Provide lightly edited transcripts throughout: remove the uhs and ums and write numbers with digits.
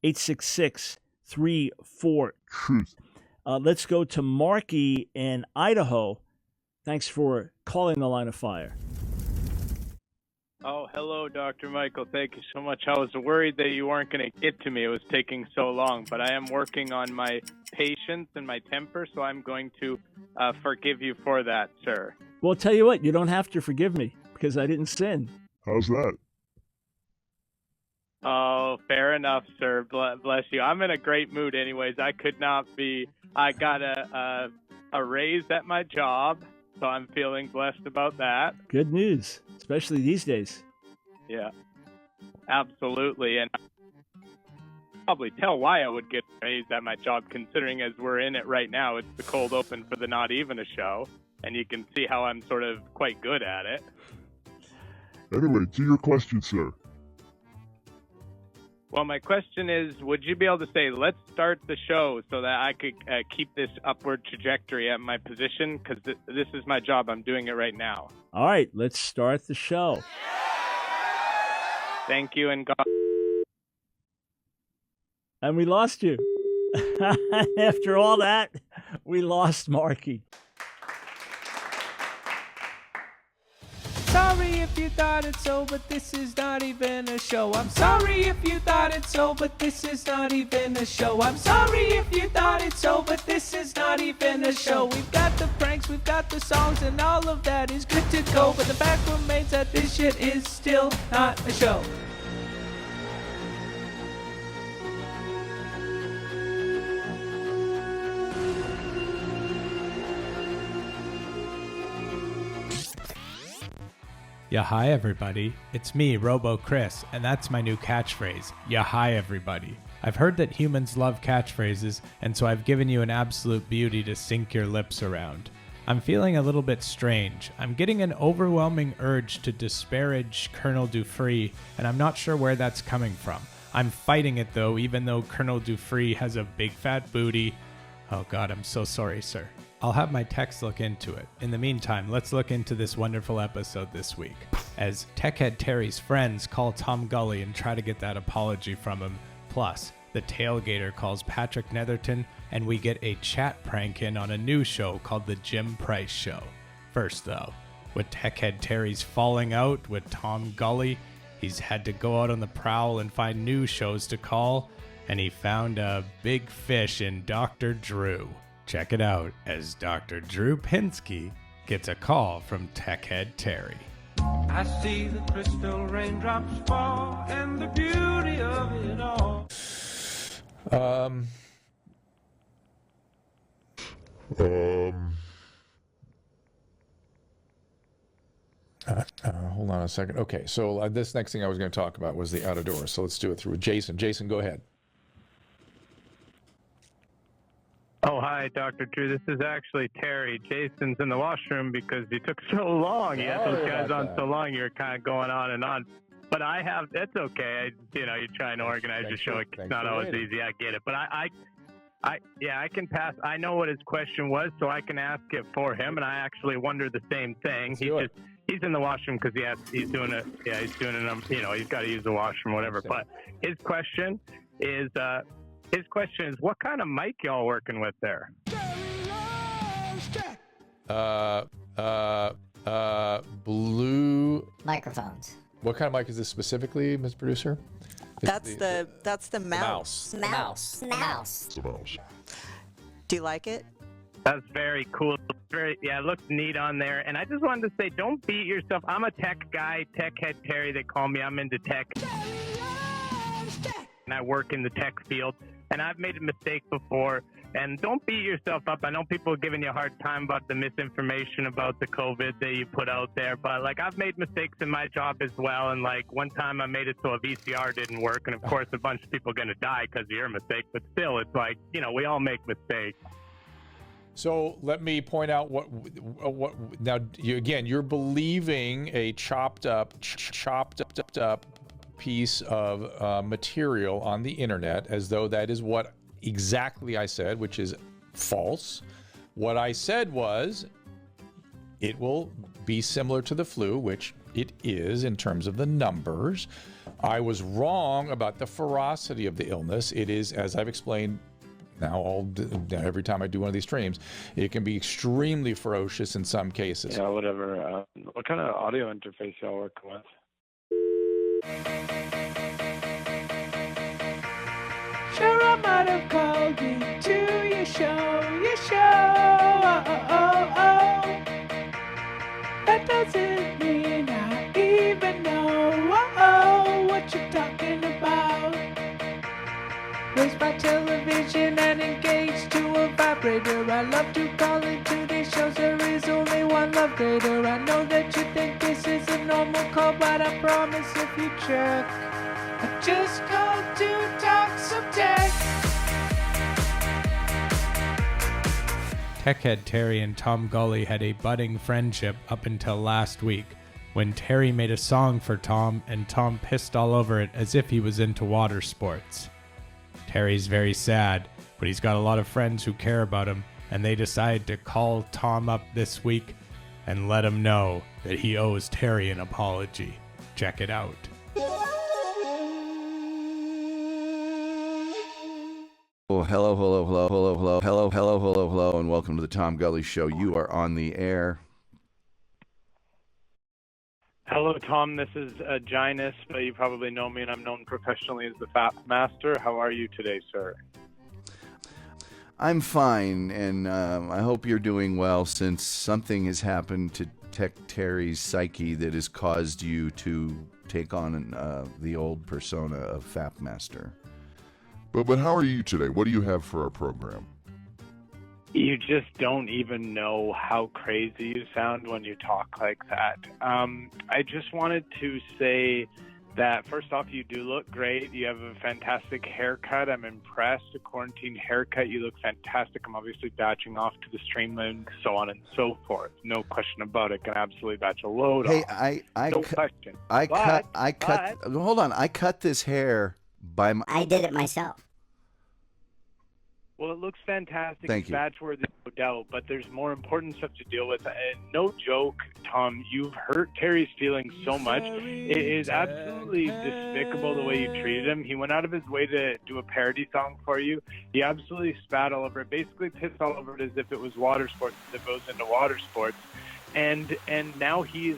866-34-TRUTH. Let's go to Marky in Idaho. Thanks for calling the Line of Fire. Oh, hello, Dr. Michael. Thank you so much. I was worried that you weren't going to get to me. It was taking so long, but I am working on my patience and my temper, so I'm going to forgive you for that, sir. Well, tell you what, you don't have to forgive me because I didn't sin. How's that? Oh, fair enough, sir. Bless you. I'm in a great mood anyways. I could not be. I got a raise at my job, so I'm feeling blessed about that. Good news, especially these days. Yeah, absolutely. And probably tell why I would get a raise at my job, considering as we're in it right now, it's the cold open for the Not Even a Show, and you can see how I'm sort of quite good at it. Anyway, to your question, sir. Well, my question is, would you be able to say, let's start the show so that I could keep this upward trajectory at my position? Because this is my job. I'm doing it right now. All right, let's start the show. Thank you, and God. And we lost you. After all that, we lost Marky. Sorry if you thought it so, but this is not even a show. I'm sorry if you thought it so, but this is not even a show. I'm sorry if you thought it so, but this is not even a show. We've got the pranks, we've got the songs, and all of that is good to go. But the fact remains that this shit is still not a show. Yeah, hi everybody. It's me, Robo Chris, and that's my new catchphrase. Yeah, hi everybody. I've heard that humans love catchphrases, and so I've given you an absolute beauty to sink your lips around. I'm feeling a little bit strange. I'm getting an overwhelming urge to disparage Colonel Dufree, and I'm not sure where that's coming from. I'm fighting it though, even though Colonel Dufree has a big fat booty. Oh god, I'm so sorry, sir. I'll have my techs look into it. In the meantime, let's look into this wonderful episode this week, as TechHead Terry's friends call Tom Gulley and try to get that apology from him. Plus, the Tailgater calls Patrick Netherton, and we get a chat prank in on a new show called The Jim Price Show. First though, with TechHead Terry's falling out with Tom Gulley, he's had to go out on the prowl and find new shows to call, and he found a big fish in Dr. Drew. Check it out as Dr. Drew Pinsky gets a call from TechHead Terry. I see the crystal raindrops fall and the beauty of it all. Hold on a second. Okay, so this next thing I was going to talk about was the out of doors. So let's do it through Jason. Jason, go ahead. Oh, hi, Dr. Drew. This is actually Terry. Jason's in the washroom because you took so long. You had those guys on so long, you were kind of going on and on. But that's okay. You're trying to organize your show. It's not always easy. I get it. But I can pass. I know what his question was, so I can ask it for him. And I actually wonder the same thing. He's in the washroom because he's doing it. Yeah, he's doing it. He's got to use the washroom, whatever. But his question is, what kind of mic y'all working with there? Blue microphones. What kind of mic is this specifically, Ms. Producer? That's the mouse. The mouse. Do you like it? That's very cool. It looks neat on there. And I just wanted to say, don't beat yourself. I'm a tech guy, TechHead Terry. They call me. I'm into tech. And I work in the tech field. And I've made a mistake before. And don't beat yourself up. I know people are giving you a hard time about the misinformation about the COVID that you put out there. But, I've made mistakes in my job as well. And, one time I made it so a VCR didn't work. And, of course, a bunch of people are going to die because of your mistake. But still, it's we all make mistakes. So let me point out what now. You're believing a chopped up piece of material on the internet as though that is what exactly I said, which is false. What I said was it will be similar to the flu, which it is in terms of the numbers. I was wrong about the ferocity of the illness. It is, as I've explained now every time I do one of these streams, it can be extremely ferocious in some cases. Yeah, whatever. What kind of audio interface y'all working with? Sure, I might have called into your show, That doesn't mean I even know what you're talking about. Raised by television and engaged to a vibrator. I love to call into these shows. There is only one love grader. I know that you think this is a normal call, but I promise if you check, I just called to talk some tech. TechHead Terry and Tom Gulley had a budding friendship up until last week, when Terry made a song for Tom and Tom pissed all over it as if he was into water sports. Terry's very sad, but he's got a lot of friends who care about him, and they decide to call Tom up this week and let him know that he owes Terry an apology. Check it out. Oh, hello, and welcome to the Tom Gulley Show. You are on the air. Hello, Tom. This is Ginus, but you probably know me, and I'm known professionally as the Fat Master. How are you today, sir? I'm fine, and I hope you're doing well, since something has happened to Tech Terry's psyche that has caused you to take on the old persona of Fat Master. But how are you today? What do you have for our program? You just don't even know how crazy you sound when you talk like that. I just wanted to say that, first off, you do look great. You have a fantastic haircut. I'm impressed. A quarantine haircut. You look fantastic. I'm obviously batching off to the stream and so on and so forth. No question about it. Can absolutely batch a load off. No question. Hold on. I cut this hair by my... I did it myself. Well, it looks fantastic. Thank you. It's batch-worthy, no doubt, but there's more important stuff to deal with. And no joke, Tom, you've hurt Terry's feelings so much. It is absolutely despicable the way you treated him. He went out of his way to do a parody song for you. He absolutely spat all over it, basically pissed all over it as if it was water sports, as if it goes into water sports. And now he's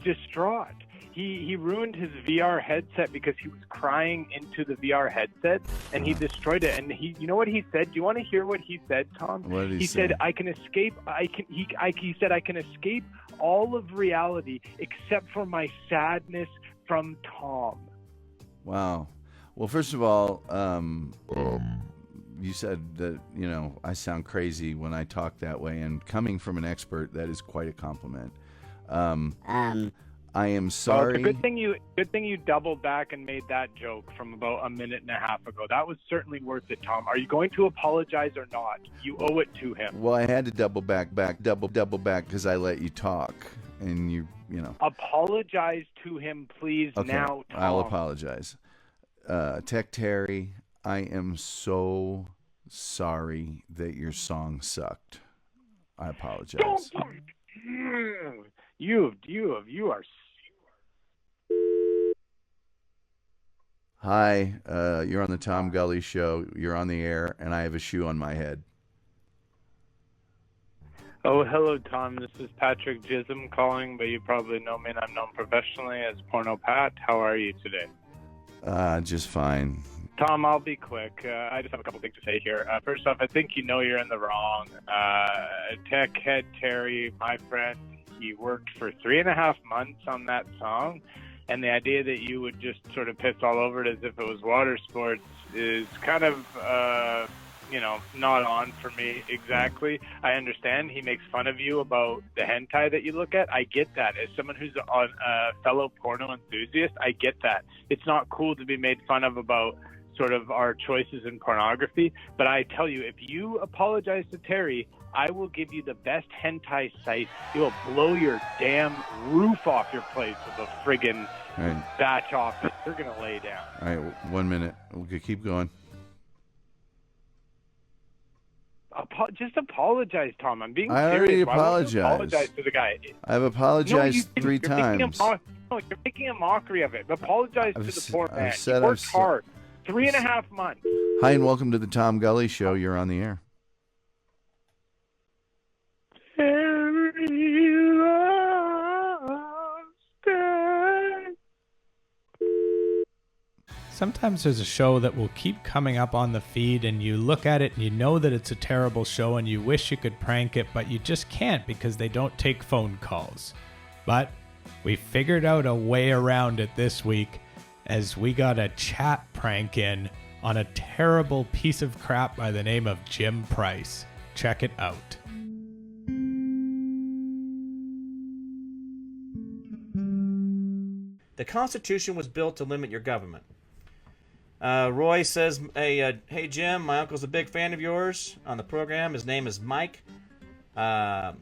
distraught. He ruined his VR headset because he was crying into the VR headset, and he destroyed it. And you know what he said? Do you want to hear what he said, Tom? What did he say? said, "I can escape. He said, I can escape all of reality except for my sadness from Tom." Wow. Well, first of all, you said that, I sound crazy when I talk that way, and coming from an expert, that is quite a compliment. I am sorry. Well, it's a good thing you doubled back and made that joke from about a minute and a half ago. That was certainly worth it, Tom. Are you going to apologize or not? You owe it to him. Well, I had to double back because I let you talk, and you know. Apologize to him, please, Okay, now, Tom. I'll apologize. Tech Terry, I am so sorry that your song sucked. I apologize. You are. Hi, you're on the Tom Gulley Show. You're on the air, and I have a shoe on my head. Oh, hello, Tom. This is Patrick Jism calling, but you probably know me, and I'm known professionally as Porno Pat. How are you today? Just fine. Tom, I'll be quick. I just have a couple things to say here. First off, I think you know you're in the wrong. TechHead Terry, my friend, he worked for 3.5 months on that song, and the idea that you would just sort of piss all over it as if it was water sports is kind of, not on for me exactly. I understand he makes fun of you about the hentai that you look at. I get that. As someone who's a fellow porno enthusiast, I get that. It's not cool to be made fun of about sort of our choices in pornography, but I tell you, if you apologize to Terry, I will give you the best hentai site. It will blow your damn roof off your place with a friggin' batch off. You're going to lay down. All right, 1 minute. We could keep going. Just apologize, Tom. I'm being I serious. already Why won't you apologized. apologize to the guy. I've No, apologized you 3 didn't. times. You're making a mockery of it. Apologize to the poor man. He I've worked said- hard. 3.5 months. Hi, and welcome to the Tom Gulley Show. You're on the air. Sometimes there's a show that will keep coming up on the feed and you look at it and you know that it's a terrible show and you wish you could prank it, but you just can't because they don't take phone calls. But we figured out a way around it this week as we got a chat prank in on a terrible piece of crap by the name of Jim Price. Check it out. The Constitution was built to limit your government. Roy says, hey Jim, my uncle's a big fan of yours on the program. His name is Mike Hockring,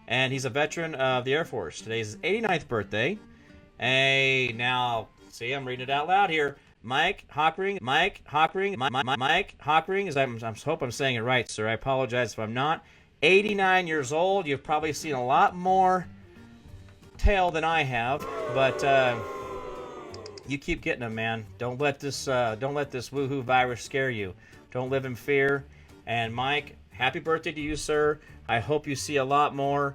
and he's a veteran of the Air Force. Today's his 89th birthday. Hey, now, see, I'm reading it out loud here. Mike Hockring, Mike Hockring, I hope I'm saying it right, sir. I apologize if I'm not. 89 years old. You've probably seen a lot more tail than I have, but you keep getting them, man. Don't let this woohoo virus scare you. Don't live in fear. And Mike, happy birthday to you, sir. I hope you see a lot more.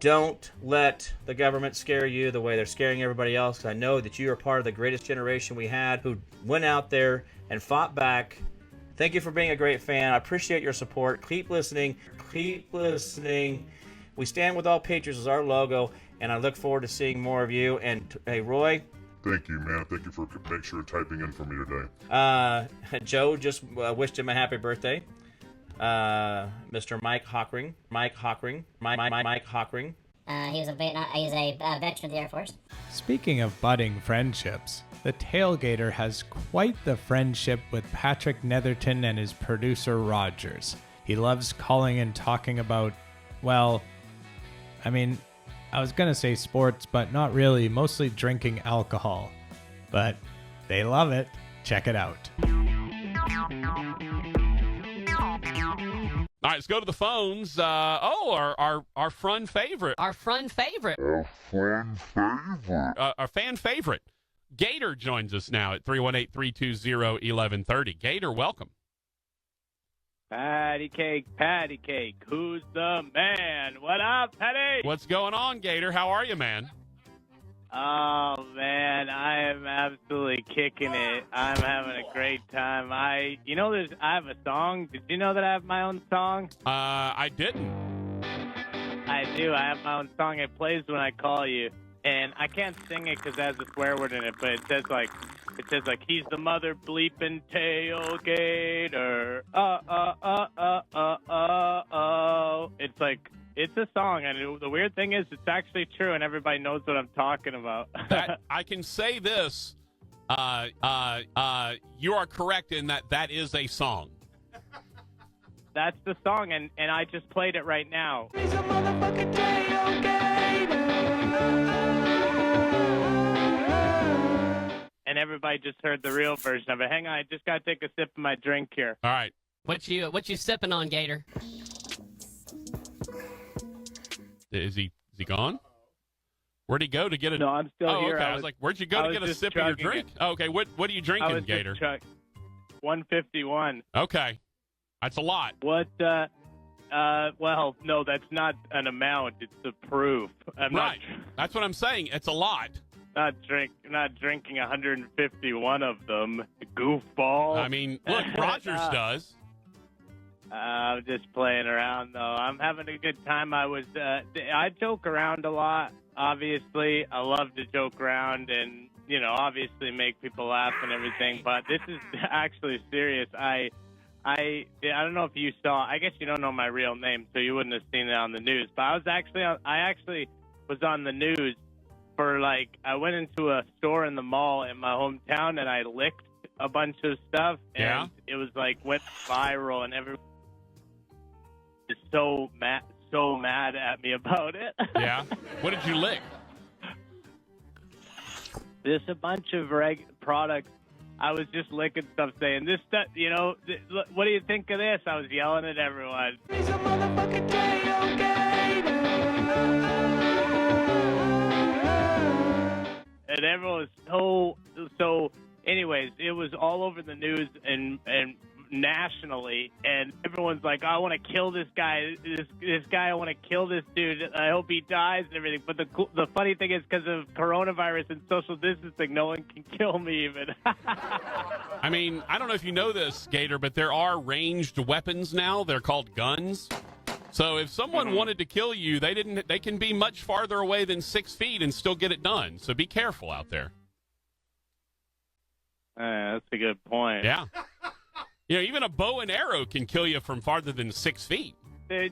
Don't let the government scare you the way they're scaring everybody else, because I know that you are part of the greatest generation we had who went out there and fought back. Thank you for being a great fan. I appreciate your support. Keep listening. Keep listening. We stand with all patriots as our logo, and I look forward to seeing more of you. And hey, Roy. Thank you, man. Thank you for making sure typing in for me today. Joe just wished him a happy birthday. Mr. Mike Hockring. Mike Hockring. He's a veteran of the Air Force. Speaking of budding friendships, the Tailgater has quite the friendship with Patrick Netherton and his producer Rogers. He loves calling and talking about, well, I mean, I was going to say sports, but not really, mostly drinking alcohol. But they love it. Check it out. All right, let's go to the phones. Our fun favorite. Our fan favorite. Gator joins us now at 318-320-1130. Gator, welcome. Patty cake. Who's the man? What up, Patty? What's going on, Gator? How are you, man? Oh, man, I am absolutely kicking it. I'm having a great time. I have a song. Did you know that I have my own song? I didn't. I do. I have my own song. It plays when I call you. And I can't sing it because it has a swear word in it, but it says like, he's the mother bleeping tailgater. It's like, it's a song, and the weird thing is, it's actually true, and everybody knows what I'm talking about. That, I can say this. You are correct in that is a song. That's the song, and I just played it right now. He's a motherfucking tailgater. And everybody just heard the real version of it. Hang on, I just got to take a sip of my drink here. All right. What you sipping on, Gator? Is he gone? Where'd he go to get a... No, I'm still here. Okay. I was like, where'd you go to get a sip of your drink? Oh, okay, what are you drinking, Gator? 151. Okay. That's a lot. What, well, no, that's not an amount. It's the proof. Right. That's what I'm saying. It's a lot. Not drinking 151 of them. Goofball. I mean, look, Rogers does. I'm just playing around, though. I'm having a good time. I joke around a lot, obviously. I love to joke around and, obviously make people laugh and everything. But this is actually serious. I don't know if you saw. I guess you don't know my real name, so you wouldn't have seen it on the news. But I actually was on the news for, I went into a store in the mall in my hometown, and I licked a bunch of stuff. And it was, went viral, and everyone is so mad at me about it. Yeah? What did you lick? There's a bunch of products I was just licking stuff saying, this stuff, you know, what do you think of this? I was yelling at everyone. He's a motherfucking tailgater. And everyone was so anyways, it was all over the news and nationally, and everyone's like, I want to kill this guy, this guy, I want to kill this dude, I hope he dies and everything. But the funny thing is, because of coronavirus and social distancing, no one can kill me even. I mean, I don't know if you know this, Gator, but there are ranged weapons now. They're called guns. So if someone wanted to kill you, they can be much farther away than 6 feet and still get it done. So be careful out there. That's a good point. Yeah. You know, even a bow and arrow can kill you from farther than 6 feet. The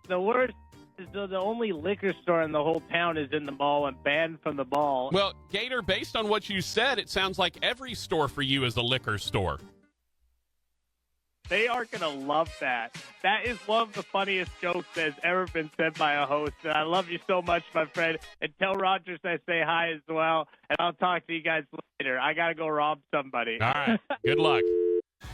worst is the only liquor store in the whole town is in the mall and banned from the mall. Well, Gator, based on what you said, it sounds like every store for you is a liquor store. They are going to love that. That is one of the funniest jokes that has ever been said by a host. And I love you so much, my friend. And tell Rogers I say hi as well. And I'll talk to you guys later. I got to go rob somebody. All right. Good luck.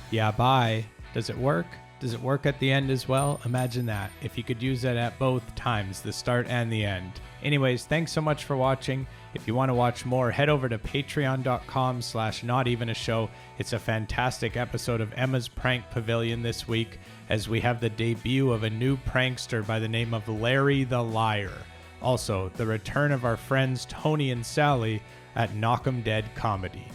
Yeah, bye. Does it work? Does it work at the end as well? Imagine that. If you could use it at both times, the start and the end. Anyways, thanks so much for watching. If you want to watch more, head over to patreon.com/notevenashow. It's a fantastic episode of Emma's Prank Pavilion this week, as we have the debut of a new prankster by the name of Larry the Liar. Also, the return of our friends Tony and Sally at Knock 'em Dead Comedy.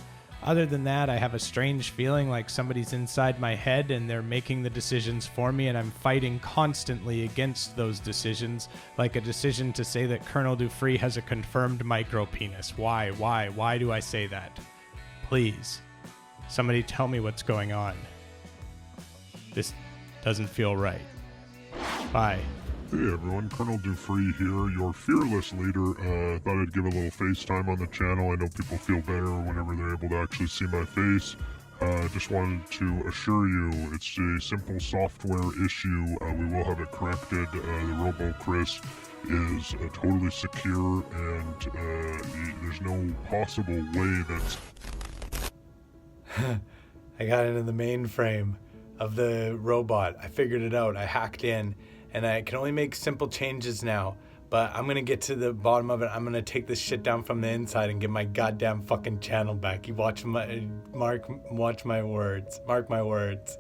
Other than that, I have a strange feeling like somebody's inside my head and they're making the decisions for me, and I'm fighting constantly against those decisions, like a decision to say that Colonel Dufree has a confirmed micropenis. Why do I say that? Please, somebody tell me what's going on. This doesn't feel right. Bye. Hey everyone, Colonel Dufree here, your fearless leader. Thought I'd give a little FaceTime on the channel. I know people feel better whenever they're able to actually see my face. Just wanted to assure you it's a simple software issue. We will have it corrected. The Robo Chris is totally secure, and there's no possible way that's... I got into the mainframe of the robot. I figured it out. I hacked in. And I can only make simple changes now. But I'm going to get to the bottom of it. I'm going to take this shit down from the inside and get my goddamn fucking channel back. You watch my words. Mark my words.